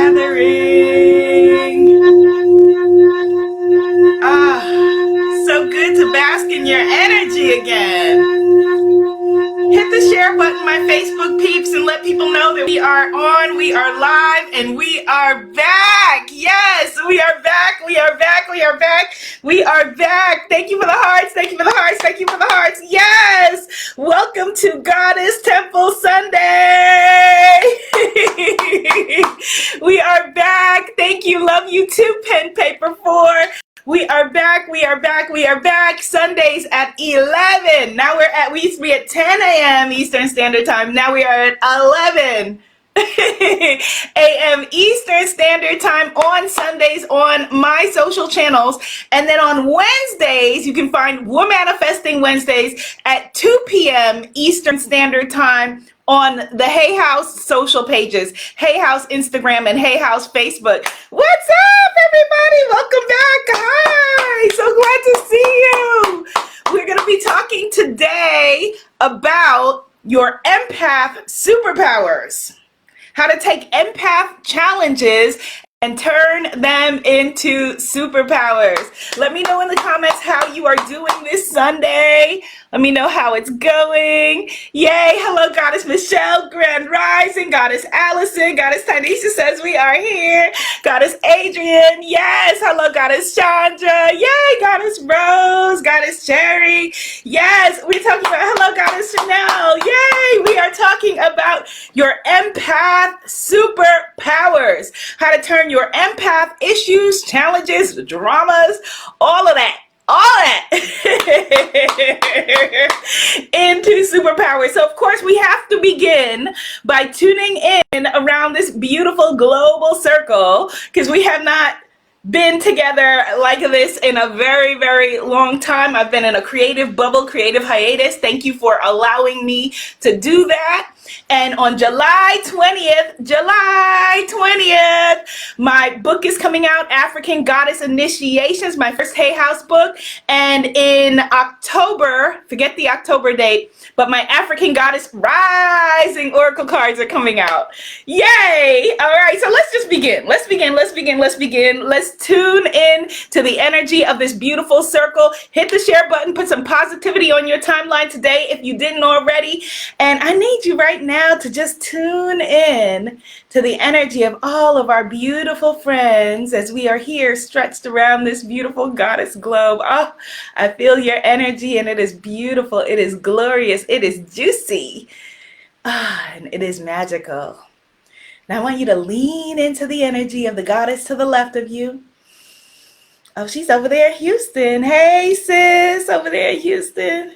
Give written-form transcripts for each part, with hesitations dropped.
gathering. So good to bask in your energy again. Hit the share button, my Facebook peeps, and let people know that we are on, we are live, and we are back. Yes, we are back, we are back, we are back, we are back. Thank you for the hearts, thank you for the hearts, thank you for the hearts. Yes, welcome to Goddess Temple Sunday. We are back. Thank you, love you too, Pen Paper 4. We are back, we are back, we are back. Sundays at 11. Now we used to be at 10 a.m. Eastern Standard Time. Now we are at 11 a.m. Eastern Standard Time on Sundays on my social channels. And then on Wednesdays, you can find Womanifesting Wednesdays at 2 p.m. Eastern Standard Time on the Hay House social pages, Hay House Instagram and Hay House Facebook. What's up, everybody? Welcome back. Hi, so glad to see you. We're going to be talking today about your empath superpowers, how to take empath challenges and turn them into superpowers. Let me know in the comments how you are doing this Sunday. Let me know how it's going. Yay. Hello, Goddess Michelle, Grand Rising, Goddess Allison, Goddess Tanisha says we are here. Goddess Adrian, yes. Hello, Goddess Chandra. Yay, Goddess Rose, Goddess Cherry. Yes, we're talking about, hello, Goddess Chanel. Yay, we are talking about your empath superpowers. How to turn your empath issues, challenges, dramas, all of that into superpowers. So of course we have to begin by tuning in around this beautiful global circle, because we have not been together like this in a very, very long time. I've been in a creative bubble, creative hiatus. Thank you for allowing me to do that. And on July 20th, my book is coming out, African Goddess Initiations, my first Hay House book. And in October, forget the October date, but my African Goddess Rising Oracle cards are coming out. Yay! All right, so let's just begin. Let's begin. Let's tune in to the energy of this beautiful circle. Hit the share button, put some positivity on your timeline today if you didn't already. And I need you right now to just tune in to the energy of all of our beautiful friends as we are here stretched around this beautiful goddess globe. Oh, I feel your energy and it is beautiful. It is glorious. It is juicy. And it is magical. Now I want you to lean into the energy of the goddess to the left of you. Oh, she's over there in Houston. Hey, sis, over there in Houston.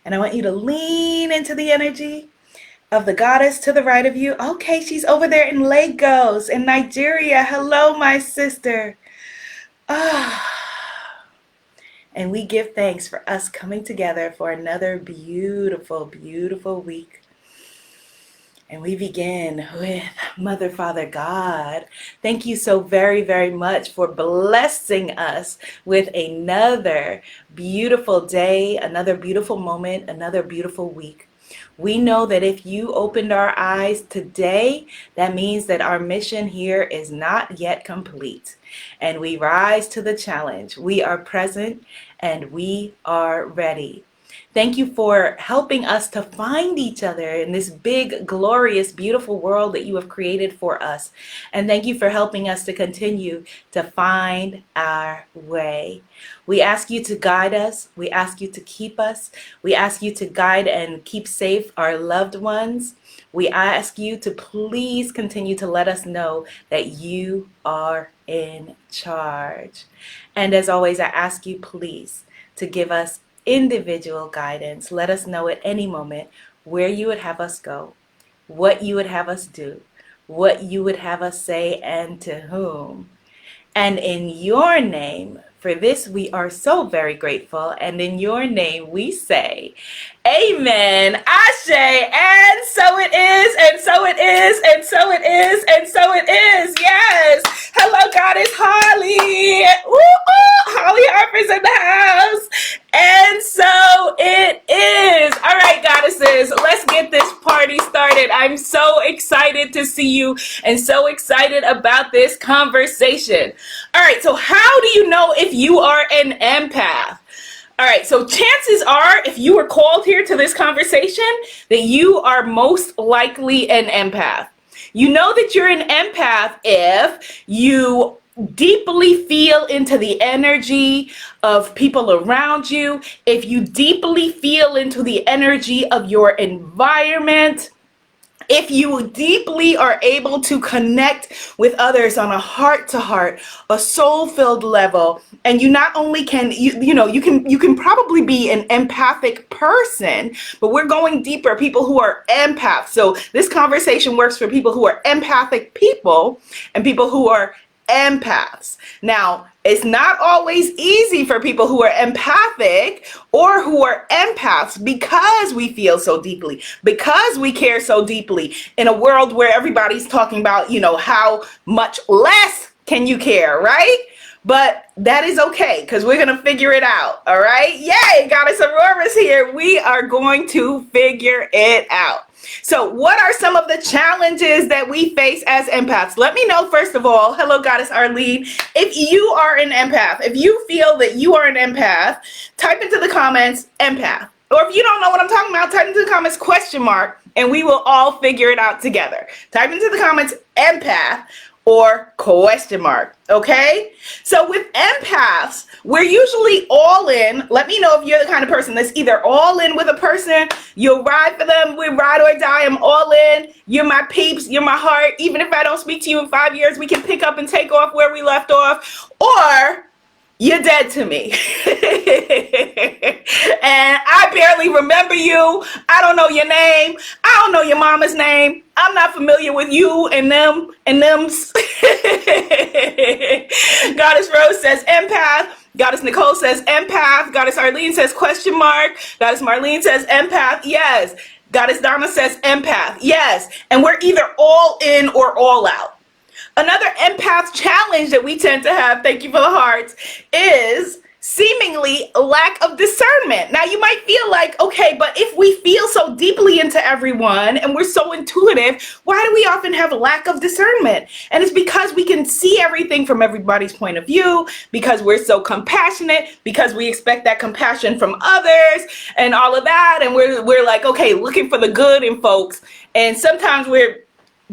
And I want you to lean into the energy of the goddess to the right of you. Okay, she's over there in Lagos, in Nigeria. Hello, my sister. And we give thanks for us coming together for another beautiful, beautiful week. And we begin with Mother, Father, God. Thank you so very, very much for blessing us with another beautiful day, another beautiful moment, another beautiful week. We know that if you opened our eyes today, that means that our mission here is not yet complete. And we rise to the challenge. We are present and we are ready. Thank you for helping us to find each other in this big, glorious, beautiful world that you have created for us. And thank you for helping us to continue to find our way. We ask you to guide us. We ask you to keep us. We ask you to guide and keep safe our loved ones. We ask you to please continue to let us know that you are in charge. And as always, I ask you please to give us individual guidance. Let us know at any moment where you would have us go, what you would have us do, what you would have us say, and to whom. And in your name, for this we are so very grateful, and in your name we say, Amen, Ashe, and so it is, and so it is, and so it is, and so it is. Yes. Hello, Goddess Holly. Woo-hoo! Holly Harper's in the house. And so it is. All right, goddesses, let's get this party started. I'm so excited to see you and so excited about this conversation. All right, so how do you know if you are an empath? All right, so chances are, if you were called here to this conversation, that you are most likely an empath. You know that you're an empath if you deeply feel into the energy of people around you, if you deeply feel into the energy of your environment, if you deeply are able to connect with others on a heart-to-heart, a soul-filled level, and you not only can you can probably be an empathic person, but we're going deeper, people who are empaths. So this conversation works for people who are empathic people and people who are empaths. Now, it's not always easy for people who are empathic or who are empaths because we feel so deeply, because we care so deeply in a world where everybody's talking about, how much less can you care, right? But that is okay, because we're going to figure it out, all right? Yay, Goddess Aurora's here. We are going to figure it out. So what are some of the challenges that we face as empaths? Let me know, first of all, hello, Goddess Arlene, if you are an empath. If you feel that you are an empath, type into the comments, empath. Or if you don't know what I'm talking about, type into the comments, ? And we will all figure it out together. Type into the comments, empath, or ? Okay? So with empaths, we're usually all in. Let me know if you're the kind of person that's either all in with a person, you'll ride for them, we ride or die, I'm all in, you're my peeps, you're my heart, even if I don't speak to you in 5 years, we can pick up and take off where we left off, or you're dead to me. And I barely remember you. I don't know your name. I don't know your mama's name. I'm not familiar with you and them and thems. Goddess Rose says empath. Goddess Nicole says empath. Goddess Arlene says ? Goddess Marlene says empath. Yes. Goddess Donna says empath. Yes. And we're either all in or all out. Another empath challenge that we tend to have, thank you for the hearts, is seemingly a lack of discernment. Now you might feel like, okay, but if we feel so deeply into everyone and we're so intuitive, why do we often have a lack of discernment? And it's because we can see everything from everybody's point of view, because we're so compassionate, because we expect that compassion from others and all of that. And we're like, okay, looking for the good in folks. And sometimes we're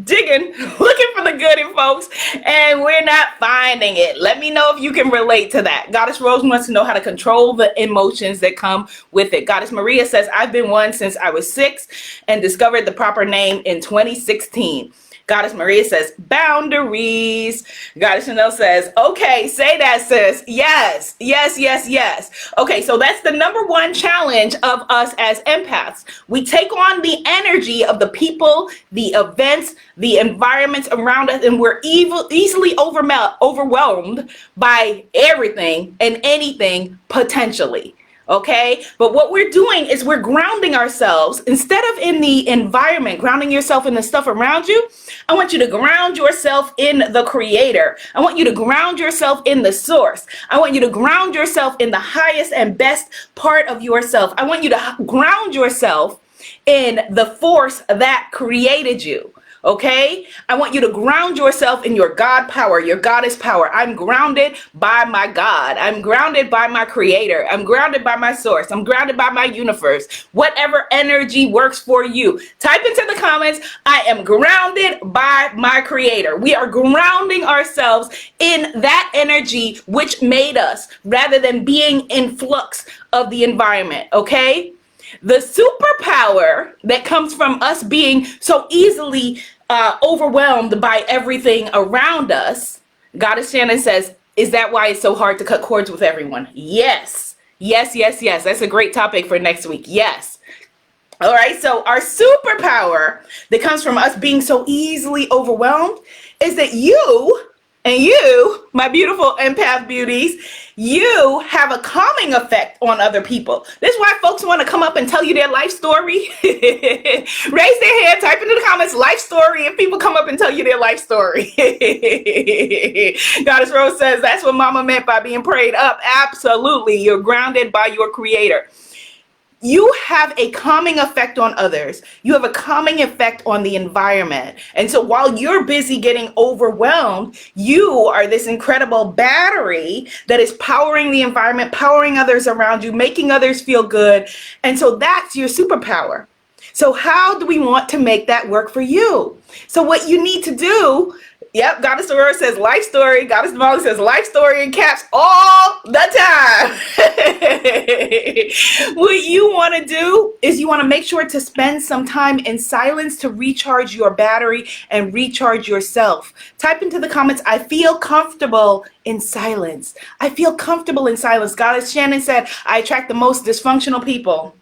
digging, looking for the good in folks, and we're not finding it. Let me know if you can relate to that. Goddess Rose wants to know how to control the emotions that come with it. Goddess Maria says, I've been one since I was 6 and discovered the proper name in 2016. Goddess Maria says, boundaries. Goddess Chanel says, okay, say that, sis. Yes, yes, yes, yes. Okay, so that's the number one challenge of us as empaths. We take on the energy of the people, the events, the environments around us, and we're easily overwhelmed by everything and anything potentially. Okay, but what we're doing is we're grounding ourselves instead of in the environment, grounding yourself in the stuff around you. I want you to ground yourself in the creator. I want you to ground yourself in the source. I want you to ground yourself in the highest and best part of yourself. I want you to ground yourself in the force that created you. Okay, I want you to ground yourself in your God power, your goddess power. I'm grounded by my God. I'm grounded by my creator. I'm grounded by my source. I'm grounded by my universe. Whatever energy works for you. Type into the comments, I am grounded by my creator. We are grounding ourselves in that energy which made us, rather than being in flux of the environment. Okay, the superpower that comes from us being so easily overwhelmed by everything around us. Goddess Shannon says, is that why it's so hard to cut cords with everyone? Yes. Yes, yes, yes. That's a great topic for next week. Yes. All right. So our superpower that comes from us being so easily overwhelmed is that you, my beautiful empath beauties, you have a calming effect on other people. This is why folks want to come up and tell you their life story. Raise their hand, type into the comments, life story, if people come up and tell you their life story. Goddess Rose says, that's what Mama meant by being prayed up. Absolutely. You're grounded by your creator. you have a calming effect on others. You have a calming effect on the environment. And so while you're busy getting overwhelmed, you are this incredible battery that is powering the environment, powering others around you, making others feel good. And so that's your superpower. So how do we want to make that work for you? So what you need to do, yep, Goddess Aurora says life story. Goddess Molly says life story in caps all the time. What you want to do is you want to make sure to spend some time in silence to recharge your battery and recharge yourself. Type into the comments, I feel comfortable in silence. I feel comfortable in silence. Goddess Shannon said, I attract the most dysfunctional people.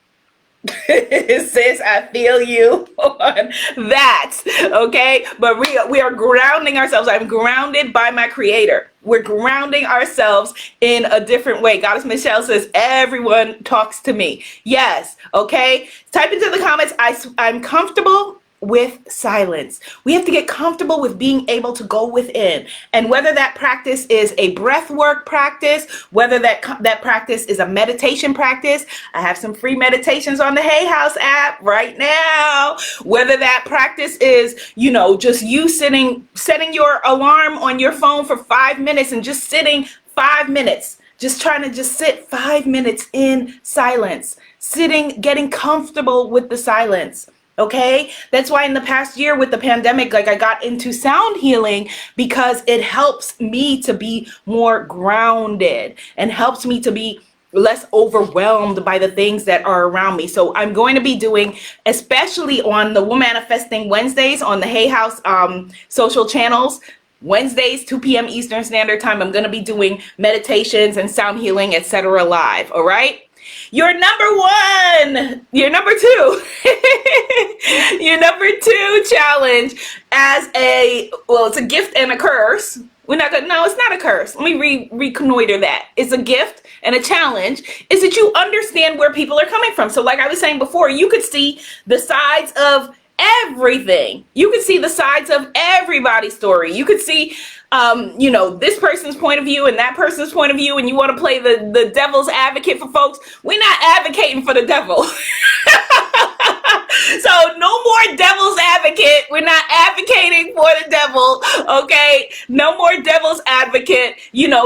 Sis, I feel you on that. Okay, but we are grounding ourselves. I'm grounded by my creator. We're grounding ourselves in a different way. Goddess Michelle says everyone talks to me. Yes. Okay, type into the comments, I'm comfortable with silence. We have to get comfortable with being able to go within, and whether that practice is a breath work practice, whether that practice is a meditation practice. I have some free meditations on the Hay House app right now. Whether that practice is, just you setting your alarm on your phone for 5 minutes and just sitting 5 minutes, just trying to just sit 5 minutes in silence, getting comfortable with the silence. Okay, that's why in the past year with the pandemic, I got into sound healing, because it helps me to be more grounded and helps me to be less overwhelmed by the things that are around me. So I'm going to be doing, especially on the Womanifesting Wednesdays on the Hay House social channels, Wednesdays, 2 p.m. Eastern Standard Time, I'm going to be doing meditations and sound healing, etc. live. All right. Your number one, your number two, your number two challenge it's a gift and a curse. No, it's not a curse. Let me reconnoiter that. It's a gift and a challenge is that you understand where people are coming from. So like I was saying before, you could see the sides of everything. You could see the sides of everybody's story. You could see this person's point of view and that person's point of view, and you want to play the devil's advocate for folks. We're not advocating for the devil. So no more devil's advocate. We're not advocating for the devil. Okay. No more devil's advocate.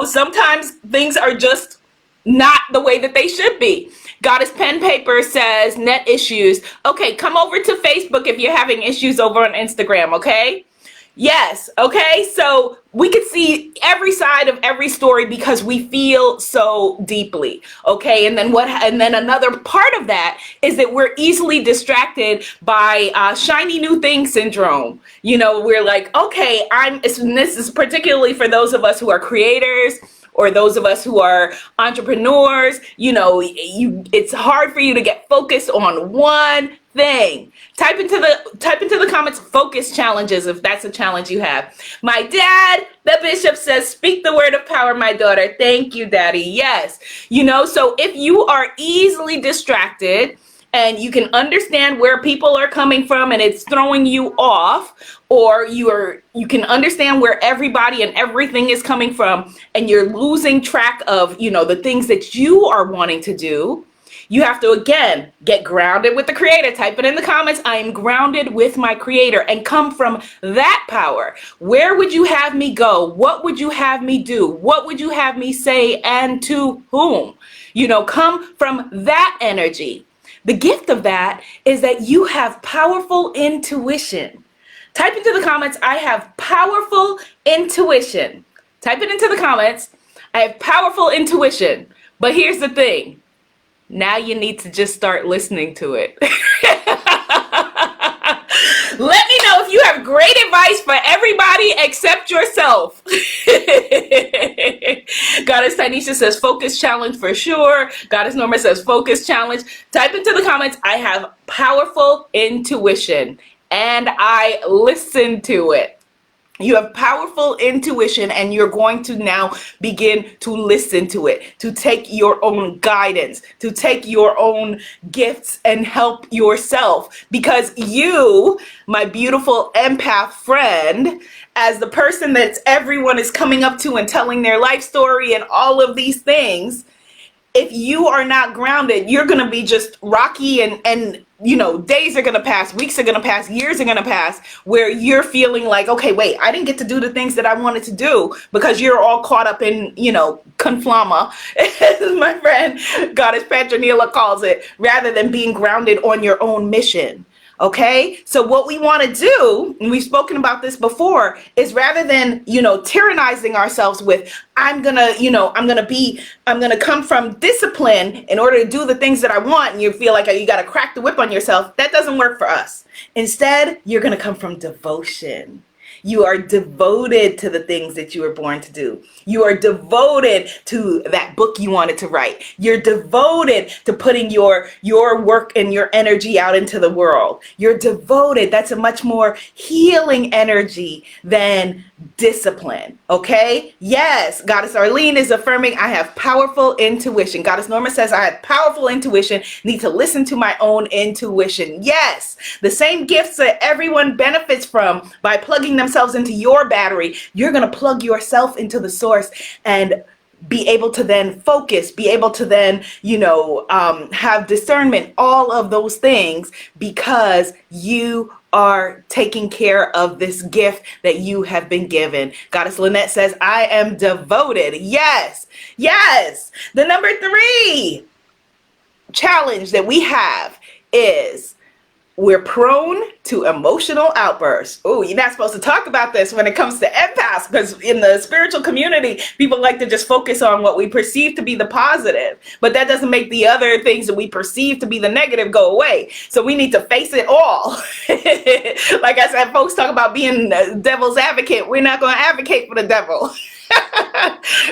Sometimes things are just not the way that they should be. Goddess Pen Paper says net issues. Okay. Come over to Facebook if you're having issues over on Instagram. Okay. Yes. Okay. So we could see every side of every story because we feel so deeply. Okay. And then another part of that is that we're easily distracted by shiny new thing syndrome. We're like, okay, this is particularly for those of us who are creators or those of us who are entrepreneurs. It's hard for you to get focused on one thing. Type into the comments focus challenges if that's a challenge you have. My dad, the bishop, says, speak the word of power, my daughter. Thank you, daddy. Yes. So if you are easily distracted and you can understand where people are coming from and it's throwing you off, or you can understand where everybody and everything is coming from and you're losing track of, the things that you are wanting to do, you have to, again, get grounded with the creator. Type it in the comments. I am grounded with my creator, and come from that power. Where would you have me go? What would you have me do? What would you have me say, and to whom? Come from that energy. The gift of that is that you have powerful intuition. Type into the comments, I have powerful intuition. Type it into the comments. I have powerful intuition. But here's the thing. Now you need to just start listening to it. Let me know if you have great advice for everybody except yourself. Goddess Tanisha says focus challenge for sure. Goddess Norma says focus challenge. Type into the comments, I have powerful intuition and I listen to it. You have powerful intuition, and you're going to now begin to listen to it, to take your own guidance, to take your own gifts and help yourself. Because you, my beautiful empath friend, as the person that everyone is coming up to and telling their life story and all of these things, if you are not grounded, you're going to be just rocky and days are going to pass, weeks are going to pass, years are going to pass where you're feeling like, okay, wait, I didn't get to do the things that I wanted to do because you're all caught up in, conflama, as my friend Goddess Petronila calls it, rather than being grounded on your own mission. Okay, so what we want to do, and we've spoken about this before, is rather than, tyrannizing ourselves with, I'm gonna come from discipline in order to do the things that I want, and you feel like you got to crack the whip on yourself. That doesn't work for us. Instead, you're going to come from devotion. You are devoted to the things that you were born to do. You are devoted to that book you wanted to write. You're devoted to putting your work and your energy out into the world. You're devoted. That's a much more healing energy than discipline. Okay? Yes, Goddess Arlene is affirming I have powerful intuition. Goddess Norma says I have powerful intuition. Need to listen to my own intuition. Yes, the same gifts that everyone benefits from by plugging themselves into your battery, you're going to plug yourself into the source and be able to then focus, be able to then, have discernment, all of those things, because you are taking care of this gift that you have been given. Goddess Lynette says, I am devoted. Yes, yes. The number 3 challenge that we have is we're prone to emotional outbursts. Oh, you're not supposed to talk about this when it comes to empaths, because in the spiritual community, people like to just focus on what we perceive to be the positive, but that doesn't make the other things that we perceive to be the negative go away. So we need to face it all. Like I said, folks talk about being the devil's advocate. We're not going to advocate for the devil.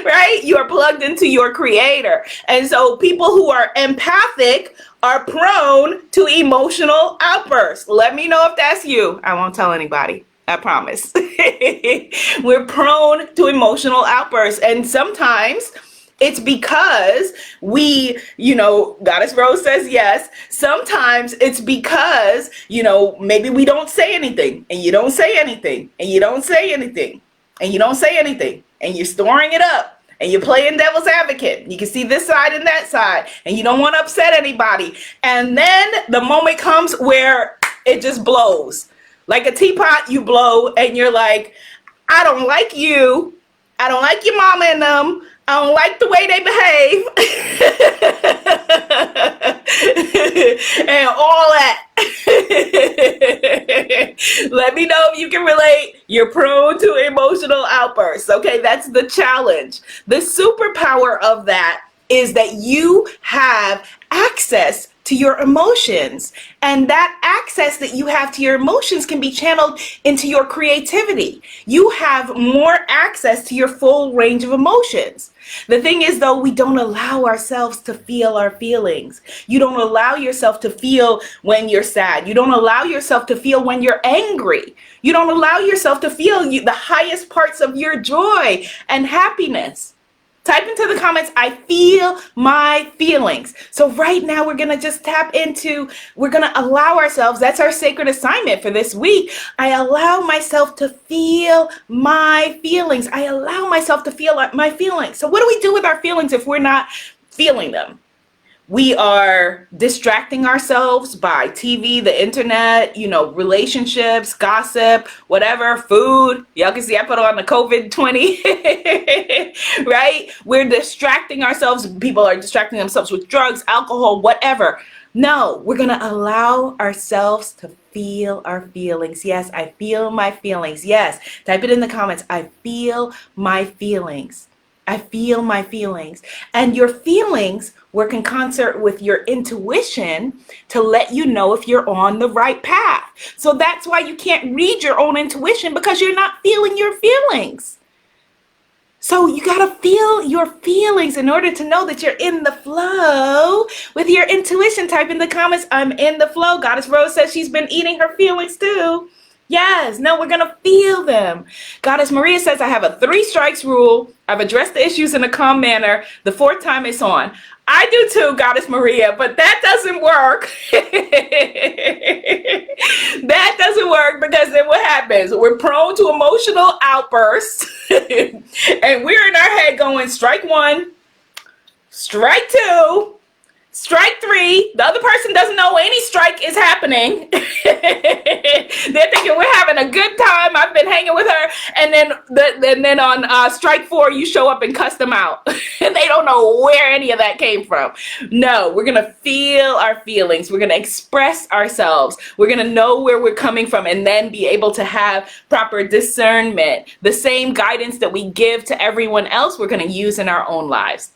Right? You are plugged into your creator. And so people who are empathic are prone to emotional outbursts. Let me know if that's you. I won't tell anybody. I promise. We're prone to emotional outbursts. And sometimes it's because we, Goddess Rose says yes. Sometimes it's because, maybe we don't say anything, and you don't say anything, and you don't say anything, and you don't say anything, and you're storing it up. And you're playing devil's advocate. You can see this side and that side, and you don't want to upset anybody. And then the moment comes where it just blows. Like a teapot, you blow, and you're like, I don't like you. I don't like your mama and them. I don't like the way they behave. And all that. Let me know if you can relate. You're prone to emotional outbursts. Okay, that's the challenge. The superpower of that is that you have access to your emotions. And that access that you have to your emotions can be channeled into your creativity. You have more access to your full range of emotions. The thing is, though, we don't allow ourselves to feel our feelings. You don't allow yourself to feel when you're sad. You don't allow yourself to feel when you're angry. You don't allow yourself to feel the highest parts of your joy and happiness. Type into the comments, I feel my feelings. So right now we're going to just we're going to allow ourselves, that's our sacred assignment for this week. I allow myself to feel my feelings. I allow myself to feel my feelings. So what do we do with our feelings if we're not feeling them? We are distracting ourselves by TV, the internet, relationships, gossip, whatever, food. Y'all can see I put on the COVID-20, right? We're distracting ourselves. People are distracting themselves with drugs, alcohol, whatever. No, we're going to allow ourselves to feel our feelings. Yes, I feel my feelings. Yes, type it in the comments. I feel my feelings. I feel my feelings. And your feelings work in concert with your intuition to let you know if you're on the right path. So that's why you can't read your own intuition, because you're not feeling your feelings. So you got to feel your feelings in order to know that you're in the flow with your intuition. Type in the comments, I'm in the flow. Goddess Rose says she's been eating her feelings too. Yes, no, we're going to feel them. Goddess Maria says, I have a 3 strikes rule. I've addressed the issues in a calm manner. The 4th time it's on. I do too, Goddess Maria, but that doesn't work. That doesn't work, because then what happens? We're prone to emotional outbursts and we're in our head going strike 1, Strike two. Strike three, the other person doesn't know any strike is happening. They're thinking we're having a good time. I've been hanging with her. And then on strike four, you show up and cuss them out. And they don't know where any of that came from. No, we're going to feel our feelings. We're going to express ourselves. We're going to know where we're coming from and then be able to have proper discernment. The same guidance that we give to everyone else, we're going to use in our own lives.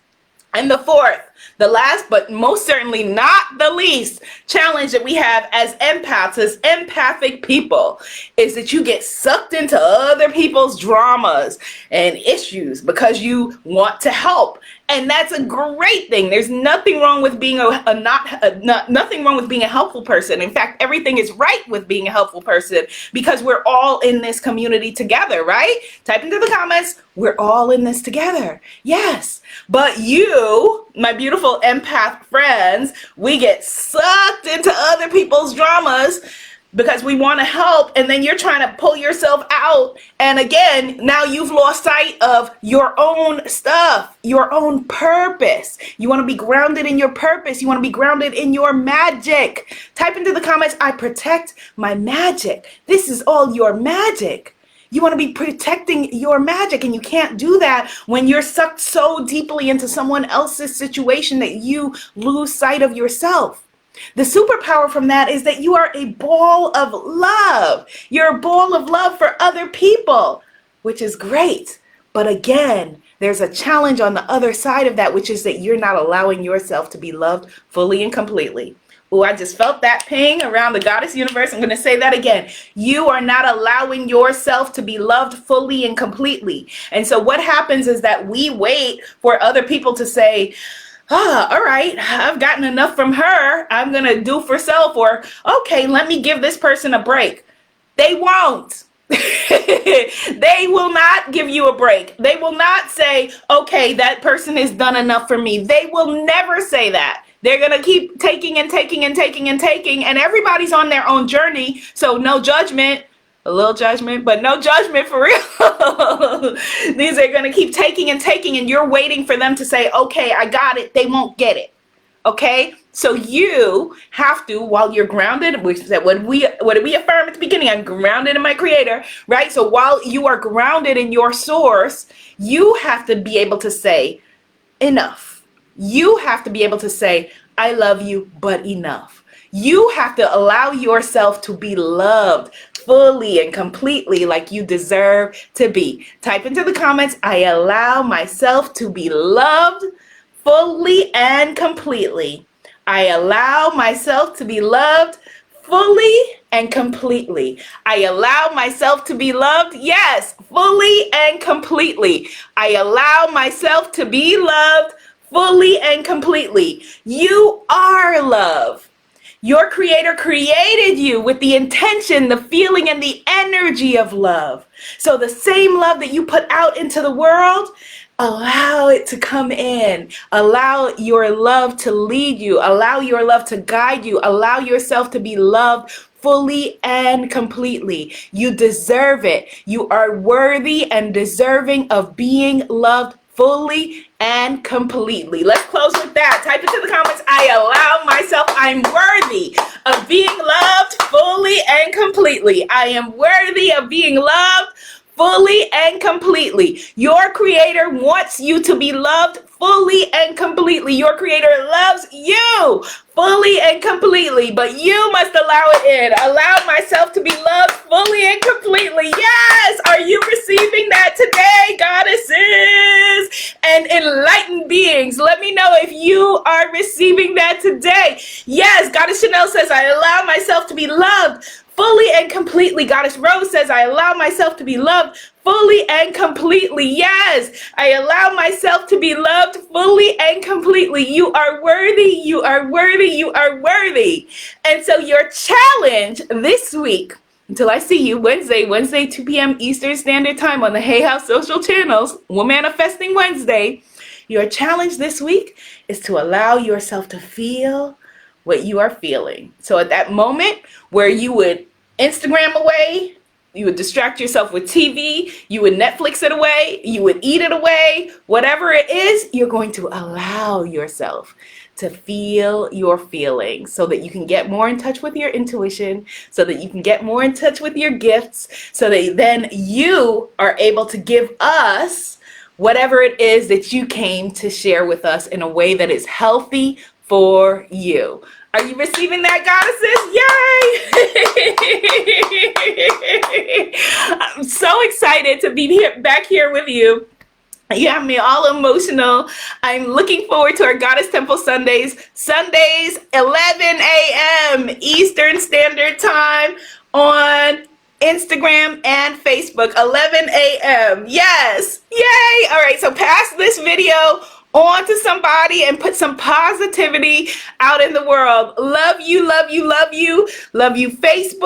And the fourth, the last but most certainly not the least challenge that we have as empaths, as empathic people, is that you get sucked into other people's dramas and issues because you want to help. And that's a great thing. There's nothing wrong with being nothing wrong with being a helpful person. In fact, everything is right with being a helpful person because we're all in this community together, right? Type into the comments, we're all in this together. Yes. But you, my beautiful empath friends, we get sucked into other people's dramas because we want to help, and then you're trying to pull yourself out. And again, now you've lost sight of your own stuff, your own purpose. You want to be grounded in your purpose. You want to be grounded in your magic. Type into the comments, I protect my magic. This is all your magic. You want to be protecting your magic, and you can't do that when you're sucked so deeply into someone else's situation that you lose sight of yourself. The superpower from that is that you are a ball of love. You're a ball of love for other people, which is great. But again, there's a challenge on the other side of that, which is that you're not allowing yourself to be loved fully and completely. Oh, I just felt that ping around the goddess universe. I'm going to say that again. You are not allowing yourself to be loved fully and completely. And so what happens is that we wait for other people to say, all right, I've gotten enough from her. I'm going to do for self, or, okay, let me give this person a break. They won't. They will not give you a break. They will not say, okay, that person has done enough for me. They will never say that. They're going to keep taking and taking and taking and taking, and everybody's on their own journey. So no judgment. A little judgment, but no judgment for real. These are going to keep taking and taking, and you're waiting for them to say, okay, I got it. They won't get it. Okay? So you have to, while you're grounded, which is that what did we affirm at the beginning? I'm grounded in my creator, right? So while you are grounded in your source, you have to be able to say enough. You have to be able to say, I love you, but enough. You have to allow yourself to be loved fully and completely like you deserve to be. Type into the comments, I allow myself to be loved fully and completely. I allow myself to be loved fully and completely. I allow myself to be loved, yes, fully and completely. I allow myself to be loved fully and completely. You are love. Your creator created you with the intention, the feeling, and the energy of love. So the same love that you put out into the world, allow it to come in. Allow your love to lead you. Allow your love to guide you. Allow yourself to be loved fully and completely. You deserve it. You are worthy and deserving of being loved fully and completely. Let's close with that. Type into the comments, I allow myself, I'm worthy of being loved fully and completely. I am worthy of being loved fully and completely. Your creator wants you to be loved fully and completely. Your creator loves you fully and completely, but you must allow it in. Allow myself to be loved fully and completely. Yes! Are you receiving that today, goddesses and enlightened beings? Let me know if you are receiving that today. Yes, Goddess Chanel says, I allow myself to be loved fully and completely. Goddess Rose says, I allow myself to be loved fully and completely. Yes, I allow myself to be loved fully and completely. You are worthy, you are worthy, you are worthy. And so your challenge this week, until I see you Wednesday, 2 p.m. Eastern Standard Time on the Hay House social channels, Womanifesting Wednesday, your challenge this week is to allow yourself to feel what you are feeling. So at that moment where you would Instagram away You would distract yourself with TV, you would Netflix it away, you would eat it away, whatever it is, you're going to allow yourself to feel your feelings so that you can get more in touch with your intuition, so that you can get more in touch with your gifts, so that then you are able to give us whatever it is that you came to share with us in a way that is healthy for you. Are you receiving that, goddesses? Yay! I'm so excited to be back here with you. You have me all emotional. I'm looking forward to our Goddess Temple Sundays. Sundays, 11 a.m. Eastern Standard Time on Instagram and Facebook, 11 a.m. Yes, yay! All right, so pass this video on to somebody and put some positivity out in the world. Love you, love you, love you. Love you, Facebook.